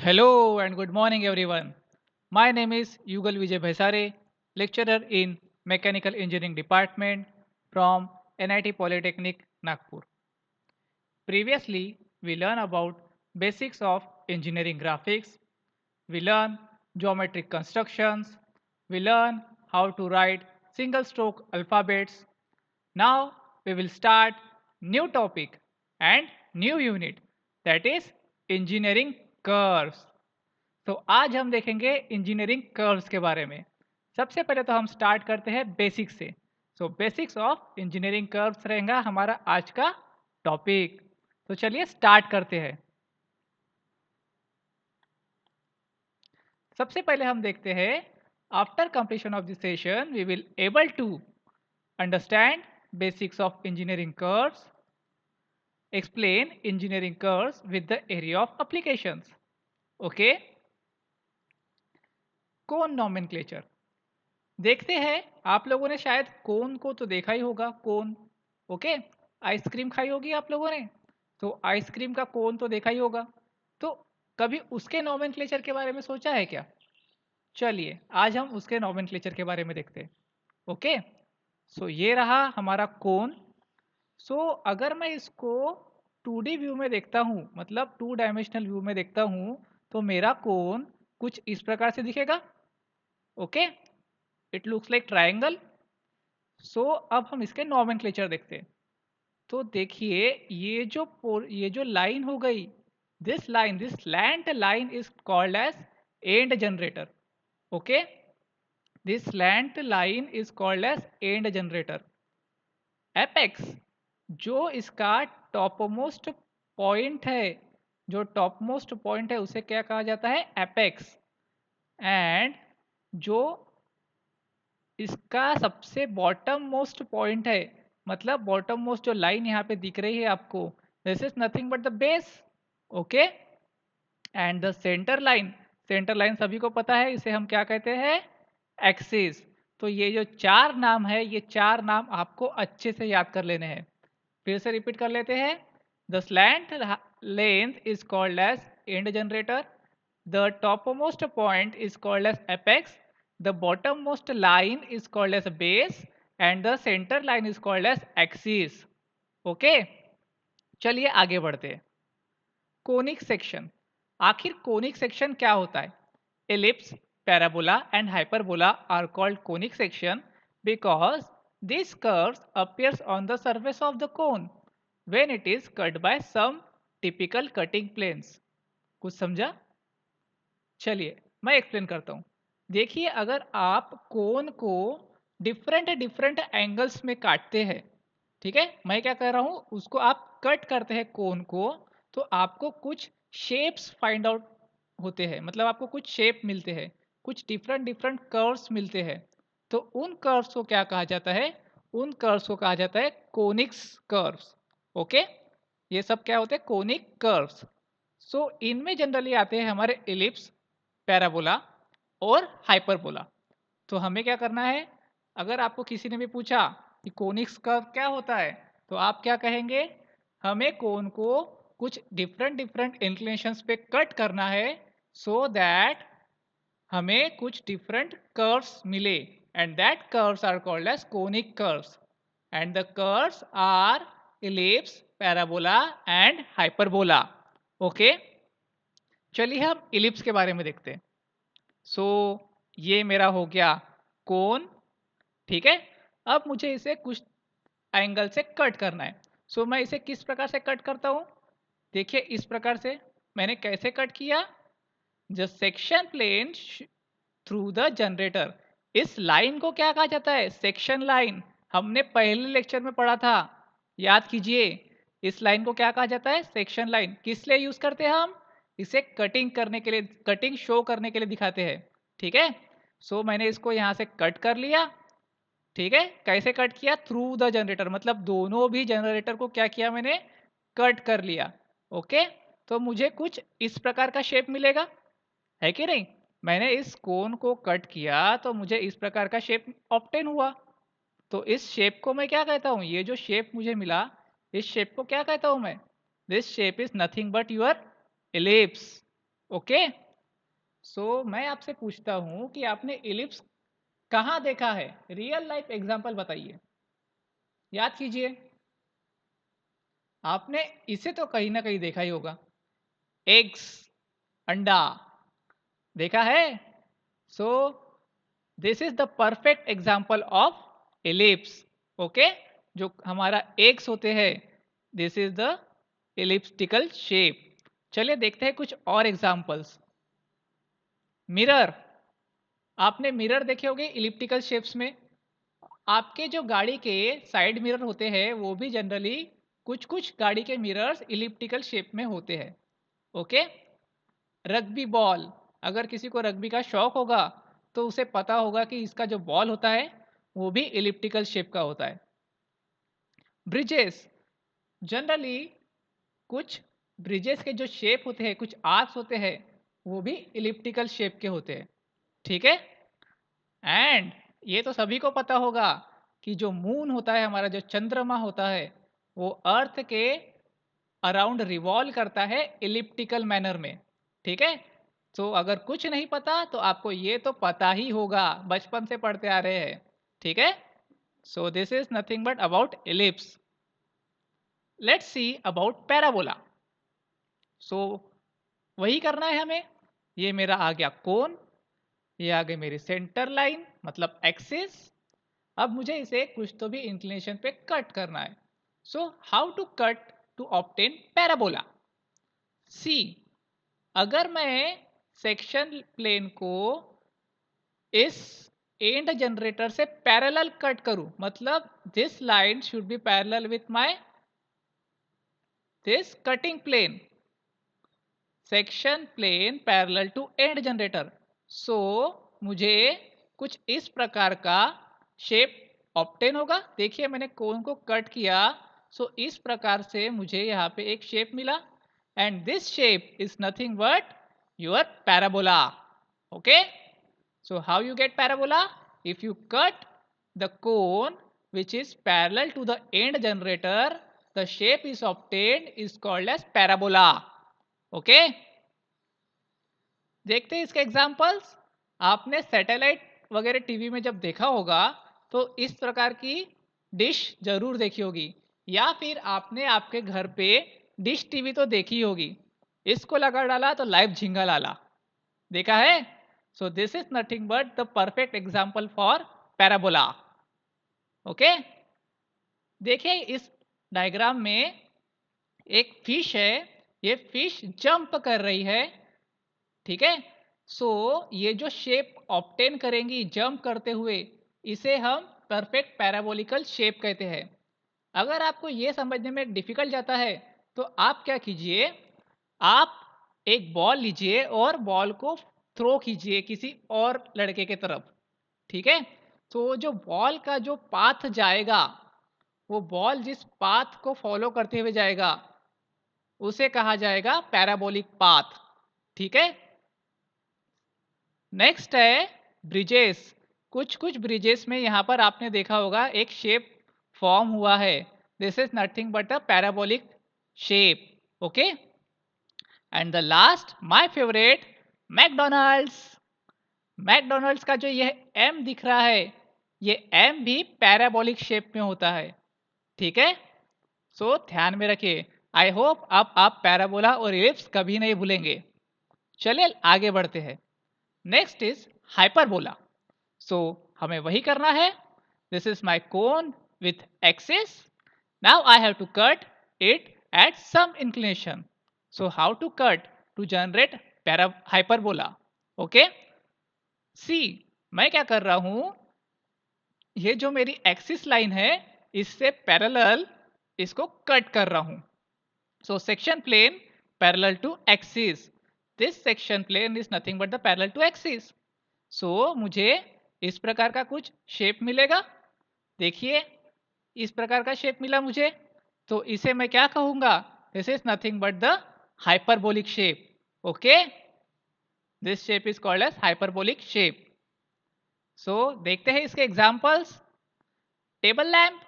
Hello and good morning, everyone. My name is Yugal Vijay Bhaisare, lecturer in Mechanical Engineering Department from NIT Polytechnic, Nagpur. Previously, we learned about basics of engineering graphics. We learn geometric constructions. We learn how to write single stroke alphabets. Now we will start new topic and new unit, that is engineering curves. तो आज हम देखेंगे engineering curves के बारे में। सबसे पहले तो हम स्टार्ट करते हैं बेसिक्स से। बेसिक्स ऑफ इंजीनियरिंग कर्व्स रहेगा हमारा आज का टॉपिक। तो चलिए स्टार्ट करते हैं। सबसे पहले हम देखते हैं, after completion of this session we will able to understand basics of engineering curves, explain engineering curves with the area of applications. Okay, cone nomenclature देखते हैं। आप लोगों ने शायद कोन को तो देखा ही होगा। कोन, ओके, आइसक्रीम खाई होगी आप लोगों ने, तो आइसक्रीम का कोन तो देखा ही होगा। तो कभी उसके नॉमेनक्लेचर के बारे में सोचा है क्या? चलिए आज हम उसके नॉमेनक्लेचर के बारे में देखते हैं। ओके, ये रहा हमारा कोन। अगर मैं इसको 2D व्यू में देखता हूँ, मतलब 2 डायमेंशनल व्यू में देखता हूँ, तो मेरा कोन कुछ इस प्रकार से दिखेगा। Okay, it looks like triangle. अब हम इसके नॉमेनक्लेचर देखते हैं। तो देखिए ये जो लाइन हो गई, this slant line is called as and generator. Okay, this slant line is called as and generator. Apex, जो इसका टॉपमोस्ट पॉइंट है, जो टॉपमोस्ट पॉइंट है उसे क्या कहा जाता है? एपेक्स। एंड जो इसका सबसे बॉटम मोस्ट पॉइंट है, मतलब बॉटम मोस्ट जो लाइन यहाँ पे दिख रही है आपको, this is nothing but the base. Okay, and the centre line सभी को पता है, इसे हम क्या कहते हैं? एक्सिस। तो ये जो चार नाम है, ये चार नाम आपको अच्छे से याद कर लेने हैं। फिर से रिपीट कर लेते हैं। The slant length is called as and generator, the topmost point is called as apex, the bottommost line is called as a base and the center line is called as axis. Okay, चलिए आगे बढ़ते हैं। Conic section, आखिर conic section क्या होता है? Ellipse, parabola and hyperbola are called conic section because these curves appears on the surface of the cone when it is cut by some typical cutting planes. कुछ समझा? चलिए मैं explain करता हूँ। देखिए, अगर आप कोन को डिफरेंट डिफरेंट एंगल्स में काटते हैं, ठीक है, मैं क्या कर रहा हूँ, उसको आप कट करते हैं कोन को, तो आपको कुछ शेप्स फाइंड आउट होते हैं, मतलब आपको कुछ शेप मिलते हैं, कुछ डिफरेंट डिफरेंट कर्व्स मिलते हैं। तो उन कर्व्स को क्या कहा जाता है? उन कर्व्स को कहा जाता है कोनिक्स कर्व्स। ओके, ये सब क्या होते हैं? Conic curves. इनमें जनरली आते हैं हमारे एलिप्स, पैराबोला और हाइपरबोला। तो हमें क्या करना है, अगर आपको किसी ने भी पूछा कि कोनिक्स कर्व क्या होता है, तो आप क्या कहेंगे? हमें कोन को कुछ डिफरेंट डिफरेंट इंक्लिनेशंस पे कट करना है, सो दैट हमें कुछ डिफरेंट कर्व्स मिले, and that curves are called as conic curves, and the curves are ellipse, parabola and hyperbola. Okay, चलिए हम इलिप्स के बारे में देखते हैं। ये मेरा हो गया कोन, ठीक है। अब मुझे इसे कुछ एंगल से कट करना है। मैं इसे किस प्रकार से कट करता हूँ? देखिए इस प्रकार से। मैंने कैसे कट किया? The section plane through the generator. इस लाइन को क्या कहा जाता है? Section line. हमने पहले लेक्चर में पढ़ा था, याद कीजिए। इस लाइन को क्या कहा जाता है? Section line. किस लिए यूज करते हैं हम? इसे कटिंग करने के लिए, कटिंग शो करने के लिए दिखाते हैं, ठीक है। मैंने इसको यहाँ से कट कर लिया, ठीक है। कैसे कट किया? थ्रू द जनरेटर, मतलब दोनों भी जनरेटर को क्या किया मैंने? कट कर लिया। ओके, तो मुझे कुछ इस प्रकार का शेप मिलेगा, है कि नहीं? मैंने इस कोन को कट किया तो मुझे इस प्रकार का शेप ऑब्टेन हुआ। तो इस शेप को मैं क्या कहता हूँ? ये जो शेप मुझे मिला, इस शेप को क्या कहता हूँ मैं? This shape is nothing but your ellipse. Okay. So मैं आपसे पूछता हूँ कि आपने इलिप्स कहाँ देखा है? रियल लाइफ एग्जांपल बताइए। याद कीजिए। आपने इसे तो कहीं ना कहीं देखा ही होगा। एग्स, अंडा, देखा है? So this is the perfect example of ellipse. Okay, जो हमारा एग्स होते हैं, this is the elliptical shape. चलिए देखते हैं कुछ और एग्जाम्पल्स। मिरर, आपने मिरर देखे होंगे इलिप्टिकल शेप्स में। आपके जो गाड़ी के साइड मिरर होते हैं वो भी जनरली कुछ कुछ गाड़ी के मिरर्स इलिप्टिकल शेप में होते हैं। ओके। रग्बी बॉल, अगर किसी को रग्बी का शौक होगा तो उसे पता होगा कि इसका जो बॉल होता है वो भी इलिप्टिकल शेप का होता है। ब्रिजेस, जनरली कुछ ब्रिजेस के जो शेप होते हैं, कुछ आर्क्स होते हैं, वो भी इलिप्टिकल शेप के होते हैं। ठीक है। एंड ये तो सभी को पता होगा कि जो मून होता है, हमारा जो चंद्रमा होता है, वो अर्थ के अराउंड रिवॉल्व करता है इलिप्टिकल मैनर में। ठीक है। तो अगर कुछ नहीं पता तो आपको ये तो पता ही होगा, बचपन से पढ़ते आ रहे हैं। ठीक है। So this is nothing but about ellipse. Let's see about parabola. So वही करना है हमें। ये मेरा आ गया कोन, ये आ गई मेरी सेंटर लाइन मतलब एक्सिस। अब मुझे इसे कुछ तो भी इंक्लिनेशन पे कट करना है। So how to cut to obtain parabola? See, अगर मैं सेक्शन प्लेन को इस एंड जनरेटर से पैरेलल कट करूं, मतलब this line should be parallel with my this cutting plane, section plane parallel to end generator. So मुझे कुछ इस प्रकार का शेप ऑब्टेन होगा। देखिए मैंने कोन को कट किया, सो इस प्रकार से मुझे यहाँ पे एक शेप मिला। And this shape is nothing but your parabola. Okay. So how you get parabola? If you cut the cone which is parallel to the end generator, the shape is obtained is called as parabola. Okay? देखते हैं इसके examples. आपने satellite वगैरह TV में जब देखा होगा तो इस प्रकार की डिश जरूर देखी होगी, या फिर आपने आपके घर पे डिश टीवी तो देखी होगी। इसको लगा डाला तो लाइव झिंगा लाला, देखा है? So this is nothing but the perfect example for parabola. Okay. देखिए इस डायग्राम में एक फिश है, ये फिश जंप कर रही है। ठीक है। सो ये जो शेप ऑब्टेन करेंगी जंप करते हुए, इसे हम परफेक्ट पैराबोलिकल शेप कहते हैं। अगर आपको ये समझने में डिफिकल्ट जाता है तो आप क्या कीजिए, आप एक बॉल लीजिए और बॉल को थ्रो कीजिए किसी और लड़के के तरफ। ठीक है। तो जो बॉल का जो पाथ जाएगा, वो बॉल जिस पाथ को फॉलो करते हुए जाएगा उसे कहा जाएगा पैराबोलिक पाथ। ठीक है। नेक्स्ट है ब्रिजेस। कुछ कुछ ब्रिजेस में यहाँ पर आपने देखा होगा एक शेप फॉर्म हुआ है। This is nothing but a parabolic shape. Okay. And the last my favourite, McDonald's. McDonald's का जो यह एम दिख रहा है, ये एम भी पैराबोलिक शेप में होता है। ठीक है। सो ध्यान में रखिए। आई होप अब आप पैराबोला और इलिप्स कभी नहीं भूलेंगे। चलिए आगे बढ़ते हैं। Next is hyperbola. सो हमें वही करना है। This is my cone with axis. Now I have to cut it at some inclination. So how to cut to generate hyperbola? Okay. See, मैं क्या कर रहा हूं, ये जो मेरी एक्सिस लाइन है इससे पैरेलल इसको कट कर रहा हूं। So section plane parallel to axis, this section plane is nothing but the parallel to axis. So मुझे इस प्रकार का कुछ शेप मिलेगा। देखिए इस प्रकार का शेप मिला मुझे, तो इसे मैं क्या कहूंगा? This is nothing but the hyperbolic shape. Okay. This shape is called as hyperbolic shape. So देखते हैं इसके एग्जांपल्स। टेबल लैम्प,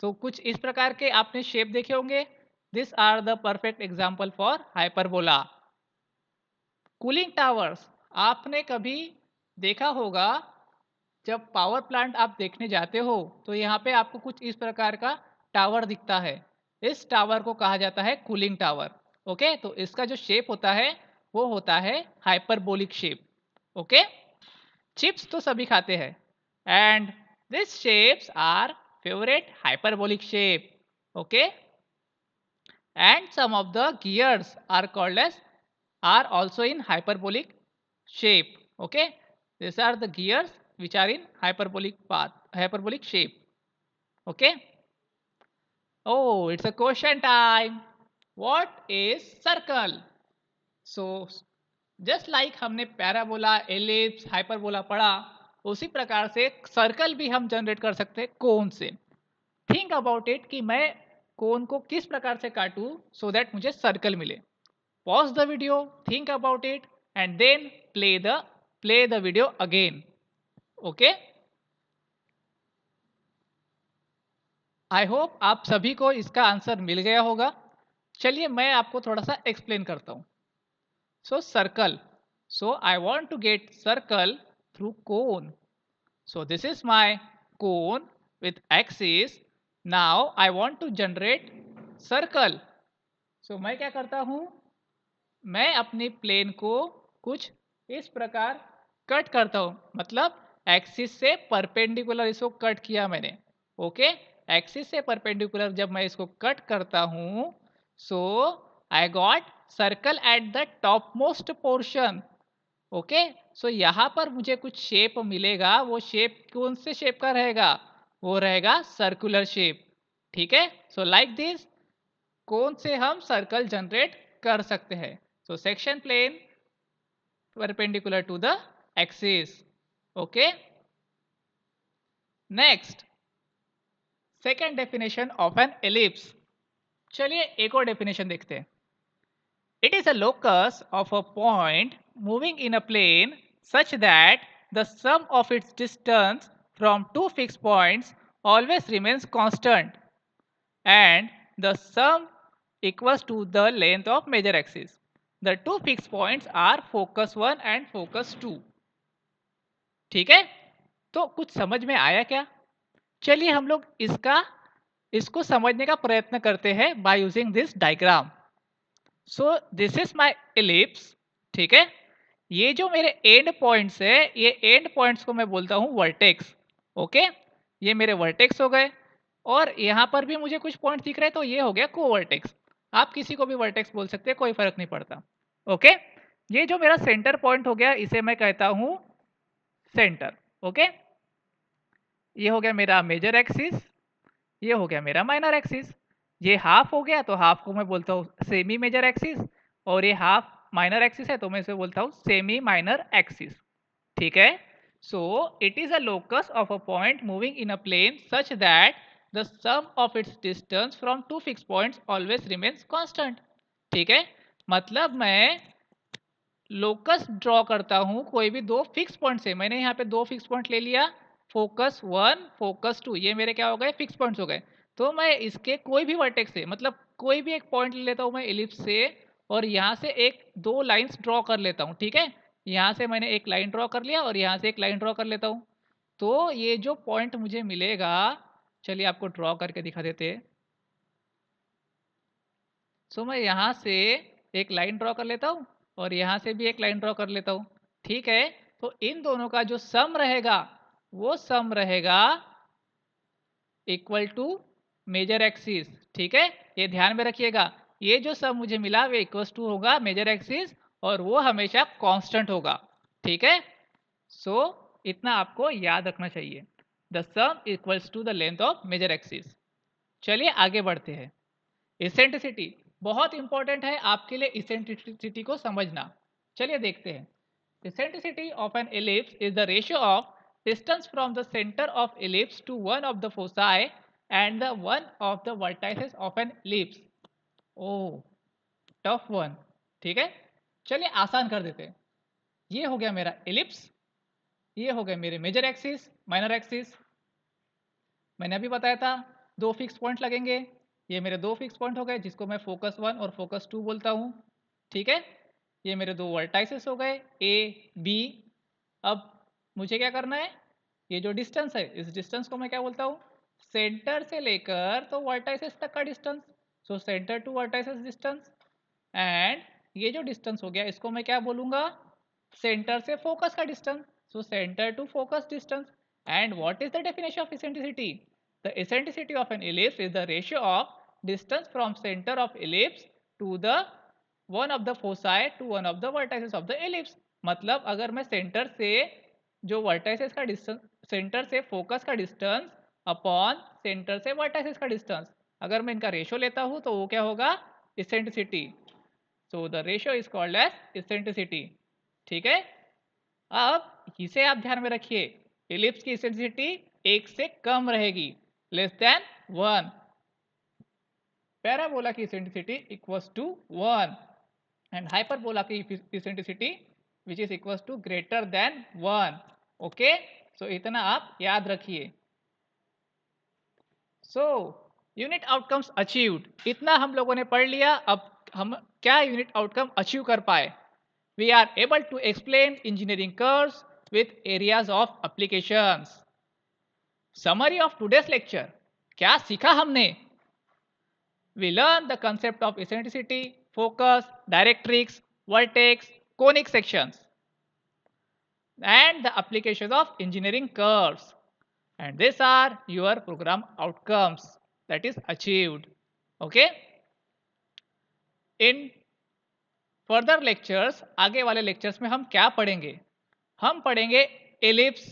तो कुछ इस प्रकार के आपने शेप देखे होंगे। This are the perfect example for hyperbola. Cooling towers, आपने कभी देखा होगा जब पावर प्लांट आप देखने जाते हो तो यहाँ पे आपको कुछ इस प्रकार का टावर दिखता है। इस टावर को कहा जाता है कूलिंग टावर। ओके, तो इसका जो शेप होता है वो होता है हाइपरबोलिक शेप। ओके, चिप्स तो सभी खाते हैं and this shapes are favourite hyperbolic shape. Okay, and some of the gears are called as are also in hyperbolic shape. Okay, these are the gears which are in hyperbolic shape. Okay, oh, it's a question time. What is circle? So just like हमने parabola, ellipse, hyperbola पढ़ा, उसी प्रकार से circle भी हम generate कर सकते हैं कोन से। थिंक अबाउट इट कि मैं कोन को किस प्रकार से काटूं सो दैट मुझे सर्कल मिले। Pause the video, think about it and then play the video again. Okay, I hope आप सभी को इसका आंसर मिल गया होगा। चलिए मैं आपको थोड़ा सा एक्सप्लेन करता हूं। सो circle, so I want to get circle through cone. So this is my cone with axis. Now I want to generate circle. So मैं क्या करता हूं, मैं अपनी प्लेन को कुछ इस प्रकार कट करता हूं, मतलब एक्सिस से परपेंडिकुलर इसको कट किया मैंने। ओके, एक्सिस से परपेंडिकुलर जब मैं इसको कट करता हूं, so I got circle at the top most portion. Okay, so यहाँ पर मुझे कुछ शेप मिलेगा। वो शेप कौन से शेप का रहेगा, वो रहेगा सर्कुलर शेप। ठीक है, सो लाइक दिस कौन से हम सर्कल जनरेट कर सकते हैं। So section plane perpendicular to the axis. Okay, next second definition of an ellipse. चलिए एक और डेफिनेशन देखते हैं। It is a locus of a point moving in a plane such that the sum of its distance from two fixed points always remains constant and the sum equals to the length of major axis. The two fixed points are focus 1 and focus 2. ठीक है, तो कुछ समझ में आया क्या? चलिए हम लोग इसको समझने का प्रयत्न करते हैं by using this diagram. So this is my ellipse. ठीक है, ये जो मेरे एंड पॉइंट्स है, ये एंड पॉइंट्स को मैं बोलता हूं वर्टेक्स। ओके, ये मेरे वर्टेक्स हो गए और यहाँ पर भी मुझे कुछ पॉइंट दिख रहे हैं, तो ये हो गया कोवर्टेक्स। आप किसी को भी वर्टेक्स बोल सकते हैं, कोई फर्क नहीं पड़ता। ओके, ये जो मेरा सेंटर पॉइंट हो गया इसे मैं कहता हूं सेंटर। ओके, ये हो गया मेरा मेजर एक्सिस, ये हो गया मेरा माइनर एक्सिस। ये हाफ हो गया तो हाफ को मैं बोलता हूँ सेमी मेजर एक्सिस, और ये हाफ माइनर एक्सिस है तो मैं इसे बोलता हूँ सेमी माइनर एक्सिस। ठीक है, so it is a locus of a point moving in a plane such that the sum of its distance from two fix points always remains constant. ठीक है, मतलब मैं लोकस ड्रॉ करता हूं कोई भी दो फिक्स पॉइंट से। मैंने यहाँ पे दो फिक्स पॉइंट ले लिया, फोकस 1 फोकस 2, ये मेरे क्या हो गए, फिक्स पॉइंट्स हो गए। तो मैं इसके कोई भी वर्टेक्स से, मतलब कोई भी एक पॉइंट ले लेता हूँ मैं एलिप्स से, और यहाँ से एक दो लाइंस ड्रॉ कर लेता हूँ। ठीक है, यहाँ से मैंने एक लाइन ड्रॉ कर लिया और यहाँ से एक लाइन ड्रॉ कर लेता हूँ। तो ये जो पॉइंट मुझे मिलेगा, चलिए आपको ड्रॉ करके दिखा देते हैं। सो मैं यहाँ से एक लाइन ड्रॉ कर लेता हूँ और यहाँ से भी एक लाइन ड्रॉ कर लेता हूँ। ठीक है, तो इन दोनों का जो सम रहेगा वो सम रहेगा इक्वल टू मेजर एक्सिस। ठीक है, ये ध्यान में रखिएगा, ये जो सम मुझे मिला वो इक्वल टू होगा मेजर एक्सिस और वो हमेशा कांस्टेंट होगा। ठीक है, सो इतना आपको याद रखना चाहिए, the sum equals to the length of major axis. चलिए आगे बढ़ते हैं। इसेंट्रिसिटी बहुत इंपॉर्टेंट है आपके लिए, इसेंट्रिसिटी को समझना। चलिए देखते हैं। Eccentricity of an ellipse is the ratio of distance from the centre of ellipse to one of the foci and the one of the vertices of an ellipse. Oh, tough one. ठीक है, चलिए आसान कर देते हैं। ये हो गया मेरा एलिप्स, ये हो गए मेरे मेजर एक्सिस, माइनर एक्सिस। मैंने अभी बताया था दो फिक्स पॉइंट लगेंगे, ये मेरे दो फिक्स पॉइंट हो गए जिसको मैं फोकस 1 और फोकस 2 बोलता हूँ। ठीक है, ये मेरे दो वर्टाइसेस हो गए ए बी। अब मुझे क्या करना है, ये जो डिस्टेंस है इस डिस्टेंस को मैं क्या बोलता हूँ, सेंटर से लेकर तो वर्टाइसेस तक का distance. So centre to vertices distance. And ये जो डिस्टेंस हो गया इसको मैं क्या बोलूंगा, सेंटर से फोकस का distance. So centre to focus distance. And what is the definition of eccentricity, the eccentricity of an ellipse is the ratio of distance from centre of ellipse to the one of the foci to one of the vertices of the ellipse. मतलब अगर मैं centre से जो vertices का distance, centre से focus का distance upon centre से vertices का डिस्टेंस, अगर मैं इनका रेशियो लेता हूं तो वो क्या होगा, eccentricity. So the ratio is called as eccentricity. ठीक है। अब इसे आप ध्यान में रखिए, इलिप्स की इसेंट्रिसिटी एक से कम रहेगी, लेस देन 1। पैराबोला की eccentricity equals to 1 and hyperbola की eccentricity which is equals to greater than 1। Okay, so इतना आप याद रखिए। सो यूनिट आउटकम्स अचीव्ड, इतना हम लोगों ने पढ़ लिया। अब हम क्या यूनिट आउटकम अचीव कर पाए, we are able to explain engineering curves with areas of applications. Summary of today's lecture, क्या सीखा हमने, we learn the concept of eccentricity, focus, directrix, vertex, conic sections, and the applications of engineering curves. And these are your program outcomes that is achieved. Okay. In further lectures, आगे वाले lectures में हम क्या पढ़ेंगे, हम पढ़ेंगे ellipse,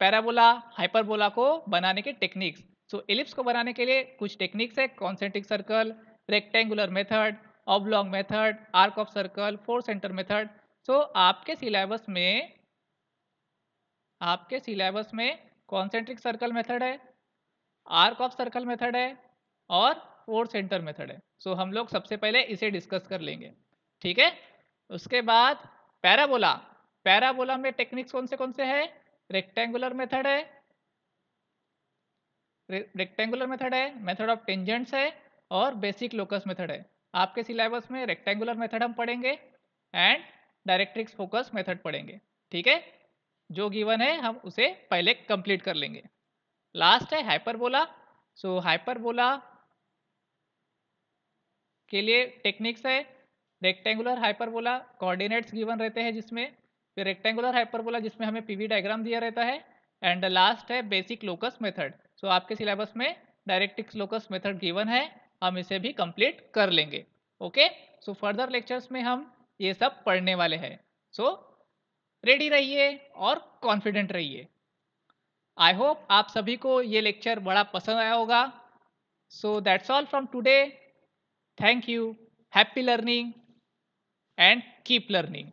parabola, hyperbola को बनाने के टेक्निक्स। सो एलिप्स को बनाने के लिए कुछ टेक्निक्स है, concentric circle, rectangular method, oblong method, arc of circle, four centre method. So आपके सिलेबस में कॉन्सेंट्रिक सर्कल मेथड है, आर्क ऑफ सर्कल मेथड है और फोर सेंटर मेथड है। सो हम लोग सबसे पहले इसे डिस्कस कर लेंगे। ठीक है। उसके बाद पैराबोला, पैराबोला में टेक्निक्स कौन से है, रेक्टेंगुलर मेथड है, मेथड ऑफ टेंजेंट्स है और बेसिक लोकस मेथड है। आपके सिलेबस में रेक्टेंगुलर मेथड हम पढ़ेंगे एंड डायरेक्ट्रिक्स फोकस मेथड पढ़ेंगे। ठीक है, जो गिवन है हम उसे पहले कंप्लीट कर लेंगे। लास्ट है हाइपरबोला। सो हाइपरबोला के लिए टेक्निक्स है, रेक्टेंगुलर हाइपरबोला कोऑर्डिनेट्स गिवन रहते हैं जिसमें, फिर रेक्टेंगुलर हाइपरबोला जिसमें हमें पीवी डायग्राम दिया रहता है, एंड लास्ट है बेसिक लोकस मेथड। सो आपके सिलेबस में डायरेक्ट्रिक्स लोकस मेथड गिवन है, हम इसे भी कंप्लीट कर लेंगे। ओके, सो फर्दर लेक्चर्स में हम ये सब पढ़ने वाले हैं। सो रेडी रहिए और कॉन्फिडेंट रहिए। आई होप आप सभी को ये लेक्चर बड़ा पसंद आया होगा। So that's all from today. Thank you. Happy learning and keep learning.